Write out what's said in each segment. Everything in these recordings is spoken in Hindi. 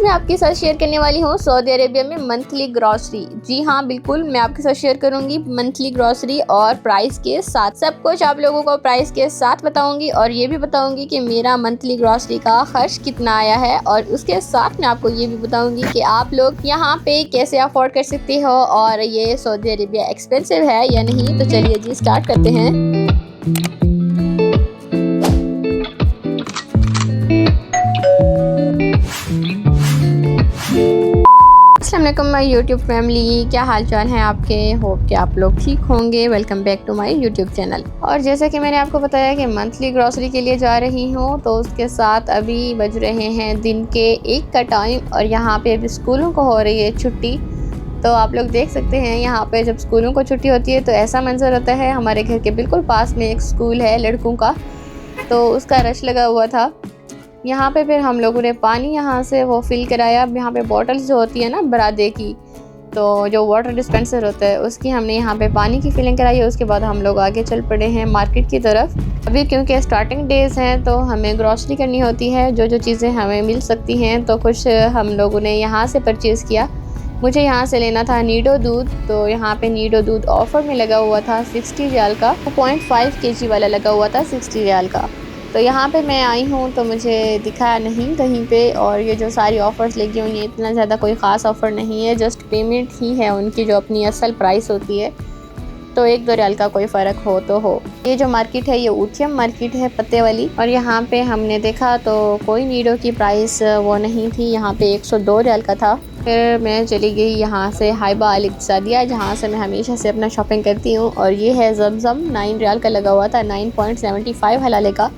मैं आपके साथ शेयर करने वाली हूँ सऊदी अरेबिया में मंथली ग्रॉसरी। जी हाँ, बिल्कुल मैं आपके साथ शेयर करूँगी मंथली ग्रॉसरी और प्राइस के साथ। सब कुछ आप लोगों को प्राइस के साथ बताऊँगी और ये भी बताऊँगी कि मेरा मंथली ग्रॉसरी का खर्च कितना आया है, और उसके साथ मैं आपको ये भी बताऊँगी कि आप लोग यहाँ पे कैसे अफोर्ड कर सकते हो और ये सऊदी अरेबिया एक्सपेंसिव है या नहीं। तो चलिए जी स्टार्ट करते हैं। अस्सलाम वालेकुम माय यूट्यूब फैमिली, क्या हाल चाल है आपके। होप कि आप लोग ठीक होंगे। Welcome back to my YouTube channel. और जैसा कि मैंने आपको बताया कि मंथली ग्रॉसरी के लिए जा रही हूँ, तो उसके साथ अभी बज रहे हैं दिन के 1 का टाइम और यहाँ पे अभी स्कूलों को हो रही है छुट्टी। तो आप लोग देख सकते हैं यहाँ पे जब स्कूलों को छुट्टी होती है तो ऐसा मंजर होता है। हमारे घर के बिल्कुल पास में एक स्कूल है लड़कों का, तो उसका रश लगा हुआ था। यहाँ पे फिर हम लोगों ने पानी यहाँ से वो फिल कराया। अब यहाँ पे बॉटल्स जो होती है ना बरादे की, तो जो वाटर डिस्पेंसर होता है उसकी हमने यहाँ पे पानी की फिलिंग कराई है। उसके बाद हम लोग आगे चल पड़े हैं मार्केट की तरफ। अभी क्योंकि स्टार्टिंग डेज हैं तो हमें ग्रॉसरी करनी होती है, जो जो चीज़ें हमें मिल सकती हैं। तो कुछ हम लोगों ने यहाँ से परचेज़ किया। मुझे यहाँ से लेना था नीडो दूध, तो यहाँ पे नीडो दूध ऑफ़र में लगा हुआ था 60 रियाल का। 2.5 kg वाला लगा हुआ था 60 रियाल का। तो यहाँ पे मैं आई हूँ तो मुझे दिखा नहीं कहीं पे। और ये जो सारी ऑफ़र्स लगी हुई हैं, इतना ज़्यादा कोई ख़ास ऑफ़र नहीं है, जस्ट पेमेंट ही है उनकी जो अपनी असल प्राइस होती है। तो 1-2 रियाल का कोई फ़र्क हो तो हो। ये जो मार्केट है ये ऊथियम मार्केट है पत्ते वाली, और यहाँ पे हमने देखा तो कोई नीडो की प्राइस वो नहीं थी। यहाँ पे 102 रियाल का था। फिर मैं चली गई यहाँ से हाइबा अल इक्तिसादिया, जहाँ से मैं हमेशा से अपना शॉपिंग करती हूँ। और ये है ज़मज़म, 9 रियाल का लगा हुआ था, 9.75 हलाले का।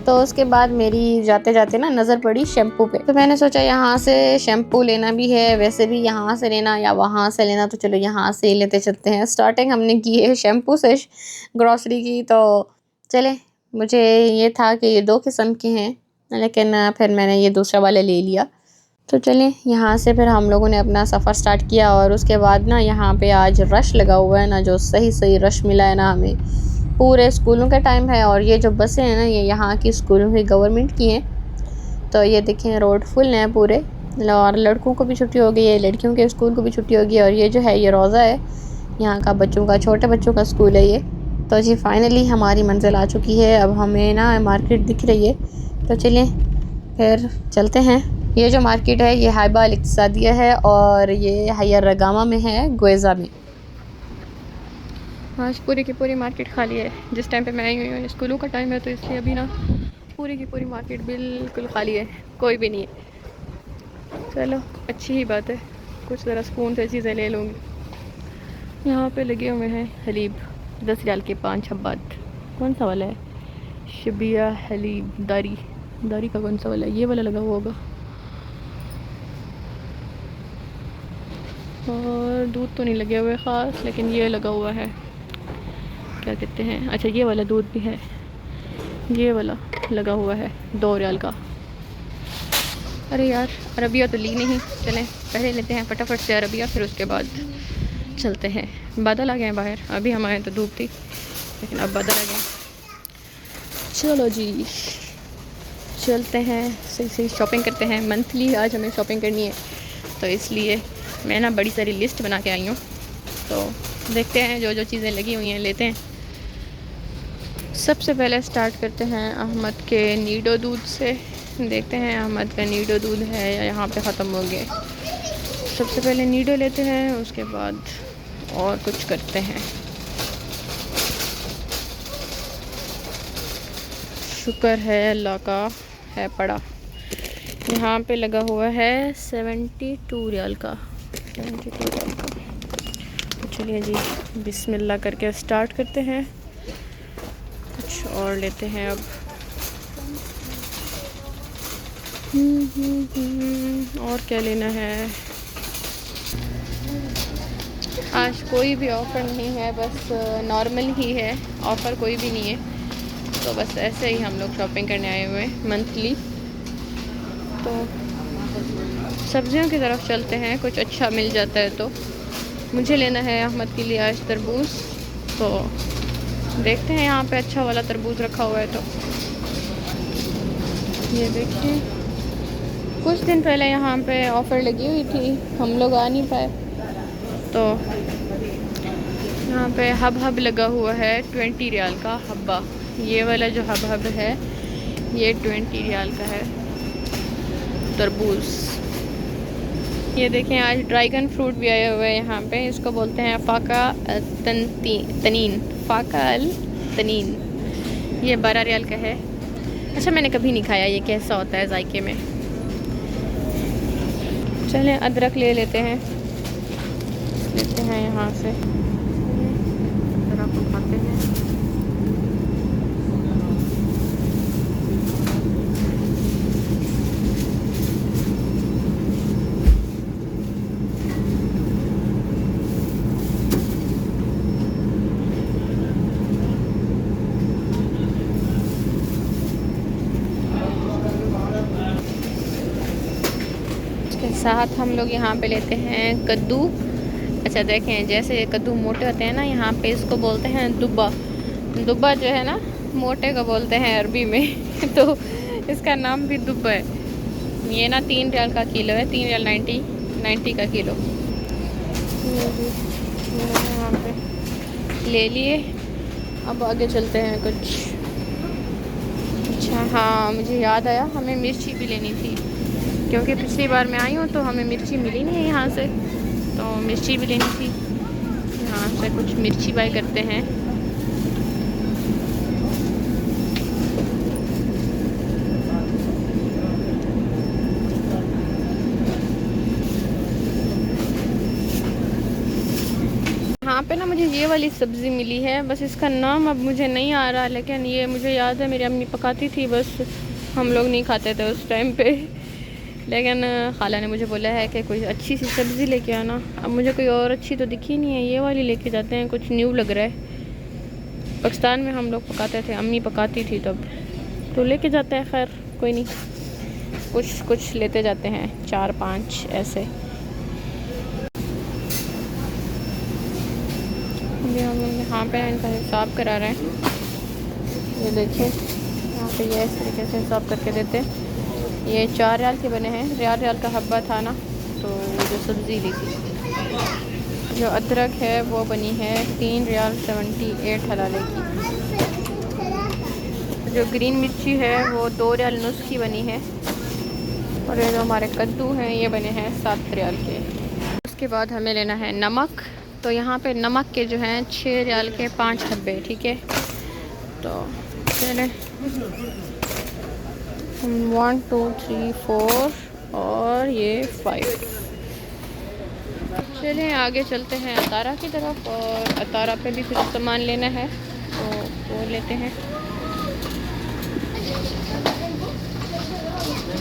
तो उसके बाद मेरी जाते जाते ना नज़र पड़ी शैम्पू पे, तो मैंने सोचा यहाँ से शैम्पू लेना भी है, वैसे भी यहाँ से लेना या वहाँ से लेना, तो चलो यहाँ से लेते चलते हैं। स्टार्टिंग हमने की है शैम्पू से ग्रॉसरी की। तो चले, मुझे ये था कि ये 2 किस्म के हैं, लेकिन फिर मैंने ये दूसरा वाला ले लिया। तो चलें यहाँ से फिर हम लोगों ने अपना सफ़र स्टार्ट किया। और उसके बाद ना यहाँ पे आज रश लगा हुआ है ना, जो सही रश मिला है ना हमें। पूरे स्कूलों का टाइम है और ये जो बसें हैं ना ये यहाँ की स्कूलों की गवर्नमेंट की हैं। तो ये देखें रोड फुल हैं पूरे, और लड़कों को भी छुट्टी हो गई है, लड़कियों के स्कूल को भी छुट्टी हो गई है। और ये जो है ये रोज़ा है यहाँ का, बच्चों का, छोटे बच्चों का स्कूल है ये। तो जी फाइनली हमारी मंजिल आ चुकी है। अब हमें ना मार्केट दिख रही है, तो चलिए फिर चलते हैं। ये जो मार्केट है ये हाइबा अल इक्तिसादिया है और ये हयर रगामा में है, गोएज़ा में। आज पूरी की पूरी मार्केट खाली है। जिस टाइम पे मैं आई हुई हूँ स्कूलों का टाइम है, तो इसलिए अभी ना पूरी की पूरी मार्केट बिल्कुल खाली है, कोई भी नहीं है। चलो अच्छी ही बात है, कुछ ज़रा सुकून से चीज़ें ले लूँगी। यहाँ पे लगे हुए हैं हलीब, 10 रियाल के 5 हब्बात। कौन सा वाला है? शबिया हलीब दारी का कौन सा वाला है? ये वाला लगा हुआ होगा। और दूध तो नहीं लगे हुए ख़ास, लेकिन ये लगा हुआ है, क्या कहते हैं, अच्छा ये वाला दूध भी है, ये वाला लगा हुआ है 2 रियाल का। अरे यार अरबिया तो ली नहीं, चलें पहले लेते हैं फटाफट से अरबिया, फिर उसके बाद चलते हैं। बादल आ गए हैं बाहर, अभी हम आए तो धूप थी, लेकिन अब बादल आ गए। चलो जी चलते हैं, सही शॉपिंग करते हैं। मंथली आज हमें शॉपिंग करनी है, तो इसलिए मैं ना बड़ी सारी लिस्ट बना के आई हूँ। तो देखते हैं जो जो चीज़ें लगी हुई हैं लेते हैं। सबसे पहले स्टार्ट करते हैं अहमद के नीडो दूध से। देखते हैं अहमद का नीडो दूध है या यहाँ पे ख़त्म हो गए। सबसे पहले नीडो लेते हैं, उसके बाद और कुछ करते हैं। शुक्र है अल्लाह का है पड़ा। यहाँ पे लगा हुआ है 72 रियाल का, 72 रियाल का। चलिए जी बिस्मिल्लाह करके स्टार्ट करते हैं। कुछ और लेते हैं अब। और क्या लेना है? आज कोई भी ऑफ़र नहीं है, बस नॉर्मल ही है, ऑफ़र कोई भी नहीं है। तो बस ऐसे ही हम लोग शॉपिंग करने आए हुए हैं मंथली। तो सब्जियों की तरफ चलते हैं, कुछ अच्छा मिल जाता है तो। मुझे लेना है अहमद के लिए आज तरबूज, तो देखते हैं यहाँ पे अच्छा वाला तरबूज रखा हुआ है। तो ये देखिए कुछ दिन पहले यहाँ पे ऑफ़र लगी हुई थी, हम लोग आ नहीं पाए, तो यहाँ पे हब लगा हुआ है 20 रियाल का हब्बा। ये वाला जो हब है ये 20 रियाल का है। तरबूज, ये देखें आज ड्रैगन फ्रूट भी आया हुआ है यहाँ पे, इसको बोलते हैं फ़ाका तनीन, फ़ाका अल तनीन। ये 12 रियाल का है। अच्छा, मैंने कभी नहीं खाया, ये कैसा होता है जायके में। चलें अदरक ले लेते हैं यहाँ से, अदरक को खाते हैं। इसके साथ हम लोग यहाँ पे लेते हैं कद्दू। अच्छा देखें, जैसे कद्दू मोटे होते हैं ना, यहाँ पे इसको बोलते हैं दुब्बा। दुब्बा जो है ना, मोटे को बोलते हैं अरबी में तो इसका नाम भी दुब्बा है। ये ना 3 रियाल का किलो है, 3 रियाल 90 का किलो। यहाँ पे ले लिए, अब आगे चलते हैं कुछ। अच्छा हाँ, मुझे याद आया, हमें मिर्ची भी लेनी थी, क्योंकि पिछली बार मैं आई हूँ तो हमें मिर्ची मिली नहीं है यहाँ से, तो मिर्ची भी लेनी थी। यहाँ से कुछ मिर्ची बाय करते हैं। यहाँ पे ना मुझे ये वाली सब्ज़ी मिली है, बस इसका नाम अब मुझे नहीं आ रहा, लेकिन ये मुझे याद है मेरी अम्मी पकाती थी, बस हम लोग नहीं खाते थे उस टाइम पे। लेकिन खाला ने मुझे बोला है कि कोई अच्छी सी सब्ज़ी लेके आना। अब मुझे कोई और अच्छी तो दिखी नहीं है, ये वाली लेके जाते हैं, कुछ न्यू लग रहा है। पाकिस्तान में हम लोग पकाते थे, अम्मी पकाती थी तब, तो लेके जाते हैं। खैर कोई नहीं, कुछ लेते जाते हैं, 4-5 ऐसे। अभी हम लोग यहाँ पे इनका हिसाब करा रहे हैं। ये देखिए यहाँ पे ये इस तरीके से हिसाब करके देते हैं। ये 4 रियाल के बने हैं, रियाल का हब्बा था ना, तो जो सब्ज़ी ली थी। जो अदरक है वो बनी है 3 रियाल 78 हलाले की। जो ग्रीन मिर्ची है वो 2 रियाल नुस की बनी है। और ये जो हमारे कद्दू हैं ये बने हैं 7 रियाल के। उसके बाद हमें लेना है नमक, तो यहाँ पे नमक के जो हैं 6 रियाल के 5 डब्बे, ठीक है। तो चलें, 1 2 3 4 और ये 5। चलें आगे चलते हैं अतारा की तरफ, और अतारा पे भी कुछ सामान लेना है तो वो लेते हैं।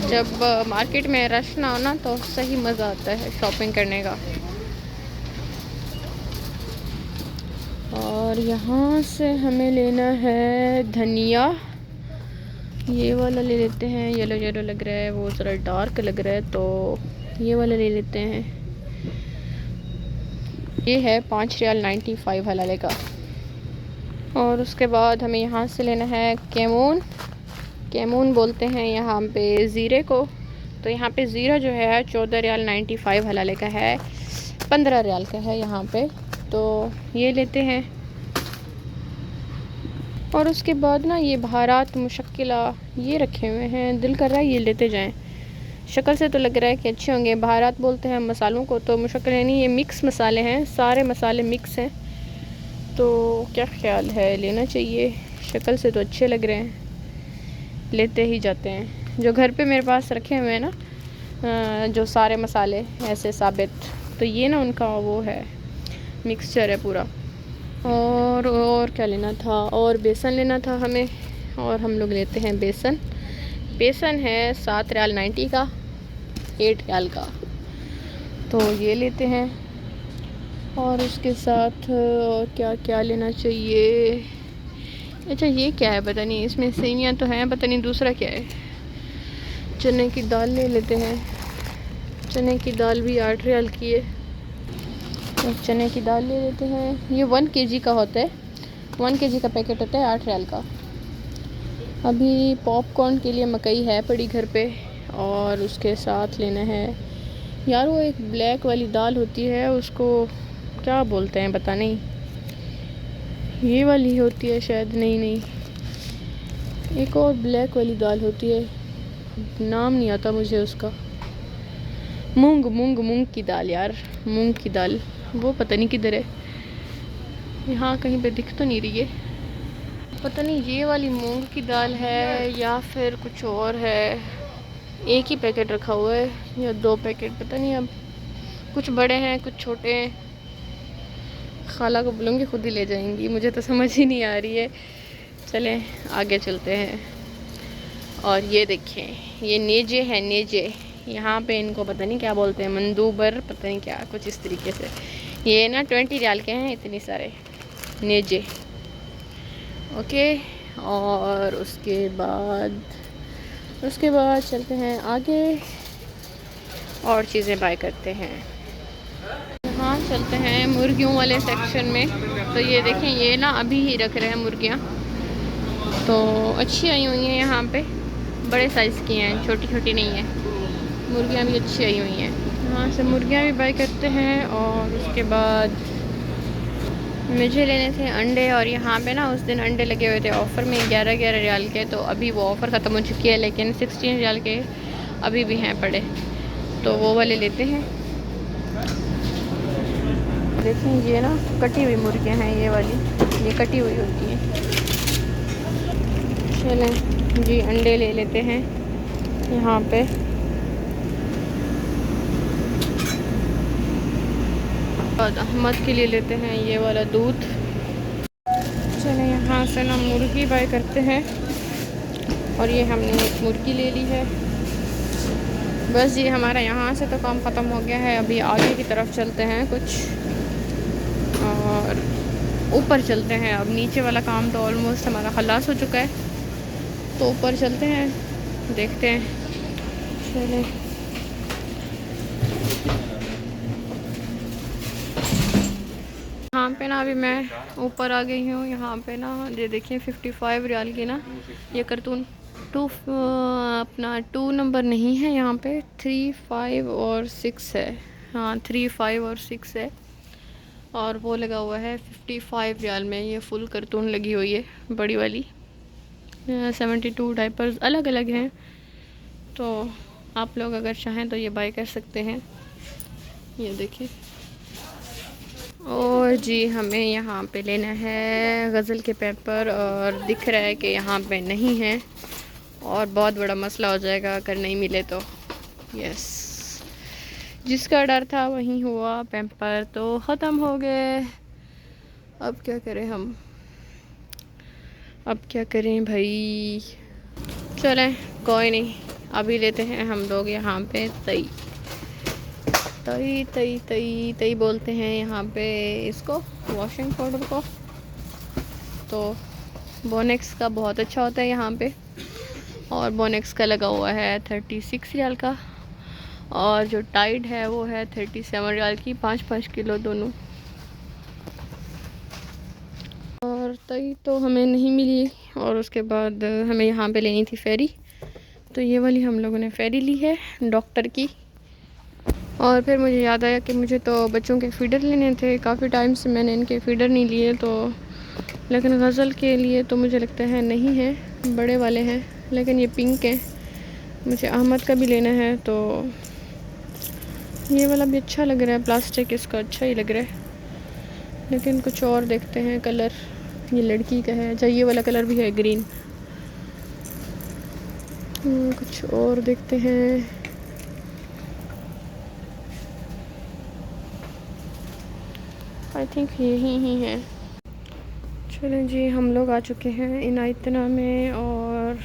जब मार्केट में रश ना हो ना तो सही मज़ा आता है शॉपिंग करने का। और यहाँ से हमें लेना है धनिया, ये वाला ले लेते हैं। येलो येलो लग रहा है, वो ज़रा डार्क लग रहा है, तो ये वाला ले लेते हैं। ये है 5 रियाल 95 हलाले का। और उसके बाद हमें यहाँ से लेना है केमून बोलते हैं यहाँ पे ज़ीरे को। तो यहाँ पे ज़ीरा जो है 14 रियाल 95 हलाले का है, 15 रियाल का है यहाँ पे, तो ये लेते हैं। और उसके बाद ना ये बहारात मुशक्किला ये रखे हुए हैं, दिल कर रहा है ये लेते जाएं। शक्ल से तो लग रहा है कि अच्छे होंगे। बहारात बोलते हैं मसालों को, तो मुशक्किल नहीं, ये मिक्स मसाले हैं, सारे मसाले मिक्स हैं। तो क्या ख्याल है, लेना चाहिए? शक्ल से तो अच्छे लग रहे हैं, लेते ही जाते हैं। जो घर पे मेरे पास रखे हुए हैं ना जो सारे मसाले ऐसे साबित, तो ये ना उनका वो है, मिक्सचर है पूरा। और क्या लेना था, और बेसन लेना था हमें, और हम लोग लेते हैं बेसन है 7 रियाल 90 का, 8 रियाल का, तो ये लेते हैं। और उसके साथ और क्या क्या लेना चाहिए? अच्छा ये क्या है पता नहीं, इसमें सेवियाँ तो हैं, पता नहीं दूसरा क्या है। चने की दाल ले लेते हैं, चने की दाल भी 8 रियाल की है, तो चने की दाल ले लेते हैं। ये 1 kg का होता है, 1 kg का पैकेट होता है 8 रियाल का। अभी पॉपकॉर्न के लिए मकई है पड़ी घर पे, और उसके साथ लेना है यार वो एक ब्लैक वाली दाल होती है, उसको क्या बोलते हैं पता नहीं, ये वाली होती है शायद, नहीं नहीं, एक और ब्लैक वाली दाल होती है, नाम नहीं आता मुझे उसका। मूंग मूंग मूंग की दाल यार, मूंग की दाल, वो पता नहीं किधर है, यहाँ कहीं पे दिख तो नहीं रही है, पता नहीं ये वाली मूंग की दाल है या फिर कुछ और है। एक ही पैकेट रखा हुआ है या 2 पैकेट पता नहीं, अब कुछ बड़े हैं कुछ छोटे हैं। खाला को बोलूँगी खुद ही ले जाएंगी, मुझे तो समझ ही नहीं आ रही है। चलें आगे चलते हैं। और ये देखें, ये नेजे है, नेजे, यहाँ पे इनको पता नहीं क्या बोलते हैं, मंदूबर पता नहीं क्या, कुछ इस तरीके से। ये ना 20 रियाल के हैं इतनी सारे नेजे। ओके, और उसके बाद चलते हैं आगे और चीज़ें बाय करते हैं। यहाँ चलते हैं मुर्गियों वाले सेक्शन में। तो ये देखें, ये ना अभी ही रख रहे हैं मुर्गियाँ, तो अच्छी आई हुई हैं यहाँ पे, बड़े साइज़ की हैं, छोटी छोटी नहीं है, मुर्गियाँ भी अच्छी आई हुई हैं। यहाँ से मुर्गियाँ भी बाय करते हैं। और उसके बाद मुझे लेने थे अंडे, और यहाँ पे ना उस दिन अंडे लगे हुए थे ऑफ़र में 11-11 रियाल के, तो अभी वो ऑफ़र ख़त्म हो चुकी है, लेकिन 16 रियाल के अभी भी हैं पड़े, तो वो वाले लेते हैं। देखें ये ना कटी हुई मुर्गियाँ हैं, ये वाली, ये कटी हुई होती हैं। चलें जी अंडे ले लेते हैं यहाँ पे। और अहमद के लिए लेते हैं ये वाला दूध। चलें यहाँ से ना मुर्गी बाय करते हैं, और ये हमने एक मुर्गी ले ली है। बस ये हमारा यहाँ से तो काम ख़त्म हो गया है, अभी आगे की तरफ चलते हैं कुछ, और ऊपर चलते हैं। अब नीचे वाला काम तो ऑलमोस्ट हमारा खलास हो चुका है, तो ऊपर चलते हैं, देखते हैं। चलें यहाँ पे ना अभी मैं ऊपर आ गई हूँ। यहाँ पे ना ये देखिए 55 रियाल की ना ये कार्टून, अपना 2 नंबर नहीं है यहाँ पे, 3, 5 और 6 है। हाँ 3, 5 और 6 है, और वो लगा हुआ है 55 रियाल में। ये फुल कार्टून लगी हुई है बड़ी वाली। 72 डायपर्स अलग अलग हैं, तो आप लोग अगर चाहें तो ये बाय कर सकते हैं। ये देखिए। और जी हमें यहाँ पे लेना है गज़ल के पेपर, और दिख रहा है कि यहाँ पे नहीं है, और बहुत बड़ा मसला हो जाएगा अगर नहीं मिले तो। यस, जिसका डर था वही हुआ, पेपर तो ख़त्म हो गए। अब क्या करें हम, अब क्या करें भाई। चलें कोई नहीं, अभी लेते हैं हम लोग यहाँ पे तई तई तई तई तई बोलते हैं यहाँ पे इसको, वॉशिंग पाउडर को। तो बोनेक्स का बहुत अच्छा होता है यहाँ पे, और बोनेक्स का लगा हुआ है 36 रियाल का, और जो टाइड है वो है 37 रियाल की, 5-5 किलो दोनों। और तई तो हमें नहीं मिली, और उसके बाद हमें यहाँ पे लेनी थी फेरी, तो ये वाली हम लोगों ने फेरी ली है डॉक्टर की। और फिर मुझे याद आया कि मुझे तो बच्चों के फ़ीडर लेने थे, काफ़ी टाइम से मैंने इनके फ़ीडर नहीं लिए, तो लेकिन गज़ल के लिए तो मुझे लगता है नहीं है, बड़े वाले हैं, लेकिन ये पिंक है। मुझे अहमद का भी लेना है, तो ये वाला भी अच्छा लग रहा है, प्लास्टिक इसका अच्छा ही लग रहा है, लेकिन कुछ और देखते हैं कलर। ये लड़की का है, अच्छा ये वाला कलर भी है ग्रीन। कुछ और देखते हैं। आई थिंक यही ही है। चलें जी हम लोग आ चुके हैं इनायतना में, और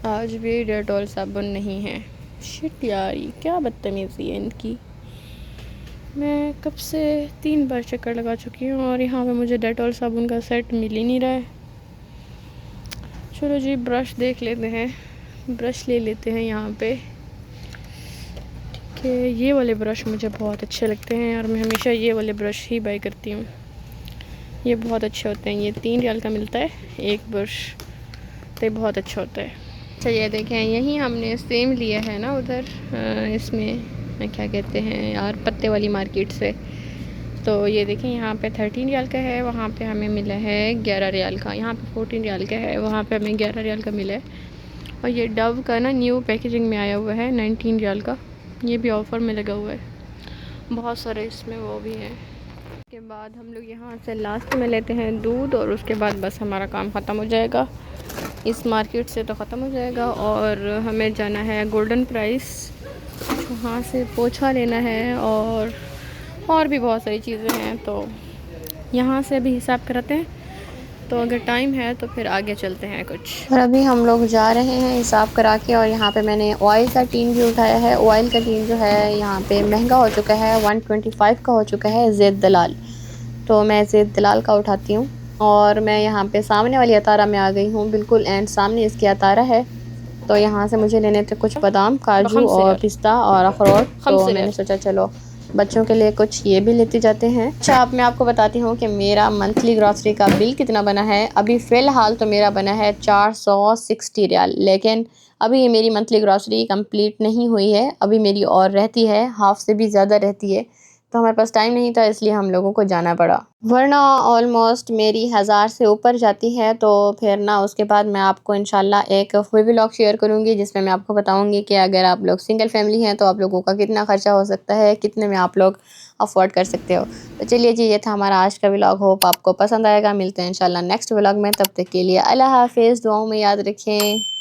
आज भी डेटॉल साबुन नहीं है। शिट यार, ये क्या बदतमीज़ी है इनकी। मैं कब से 3 बार चक्कर लगा चुकी हूँ, और यहाँ पे मुझे डेटॉल साबुन का सेट मिल ही नहीं रहा है। चलो जी ब्रश देख लेते हैं, ब्रश ले लेते हैं यहाँ पे। कि ये वाले ब्रश मुझे बहुत अच्छे लगते हैं, और मैं हमेशा ये वाले ब्रश ही बाय करती हूँ, ये बहुत अच्छे होते हैं। ये 3 रियाल का मिलता है एक ब्रश, तो बहुत अच्छा होता है। अच्छा ये देखें, यही हमने सेम लिया है ना उधर, इसमें क्या कहते हैं यार, पत्ते वाली मार्केट से। तो ये देखें यहाँ पे 13 रियाल का है, वहाँ पे हमें मिला है 11 रियाल का। यहाँ पे 14 रियाल का है, वहाँ पे हमें 11 रियाल का मिला है। और ये डव का ना न्यू पैकेजिंग में आया हुआ है 19 रियाल का, ये भी ऑफ़र में लगा हुआ है। बहुत सारे इसमें वो भी हैं। उसके बाद हम लोग यहाँ से लास्ट में लेते हैं दूध, और उसके बाद बस हमारा काम ख़त्म हो जाएगा इस मार्केट से, तो ख़त्म हो जाएगा। और हमें जाना है गोल्डन प्राइस, वहाँ से पोछा लेना है, और भी बहुत सारी चीज़ें हैं। तो यहाँ से अभी हिसाब कराते हैं, तो अगर टाइम है तो फिर आगे चलते हैं कुछ। और अभी हम लोग जा रहे हैं हिसाब करा के। और यहाँ पे मैंने ऑयल का टीन भी उठाया है। ऑयल का टीन जो है यहाँ पे महंगा हो चुका है, 125 का हो चुका है ज़ैद दलाल। तो मैं ज़ैद दलाल का उठाती हूँ। और मैं यहाँ पे सामने वाली अतारा में आ गई हूँ, बिल्कुल एंड सामने इसकी अतारा है। तो यहाँ से मुझे लेने थे कुछ बादाम, काजू और पिस्ता और अखरोट। तो मैंने सोचा चलो बच्चों के लिए कुछ ये भी लेते जाते हैं। अच्छा, अब मैं आपको बताती हूँ कि मेरा मंथली ग्रॉसरी का बिल कितना बना है। अभी फ़िलहाल तो मेरा बना है 460 रियाल, लेकिन अभी ये मेरी मंथली ग्रॉसरी कंप्लीट नहीं हुई है, अभी मेरी और रहती है, हाफ से भी ज़्यादा रहती है। तो हमारे पास टाइम नहीं था, इसलिए हम लोगों को जाना पड़ा, वरना ऑलमोस्ट मेरी 1000 से ऊपर जाती है। तो फिर ना उसके बाद मैं आपको इंशाल्लाह एक फुल व्लॉग शेयर करूँगी, जिसमें मैं आपको बताऊँगी कि अगर आप लोग सिंगल फैमिली हैं तो आप लोगों का कितना ख़र्चा हो सकता है, कितने में आप लोग अफोर्ड कर सकते हो। तो चलिए जी, ये था हमारा आज का व्लॉग। होप आपको पसंद आएगा। मिलते हैं इंशाल्लाह नेक्स्ट व्लॉग में, तब तक के लिए अल्लाह हाफिज़, दुआओं में याद रखें।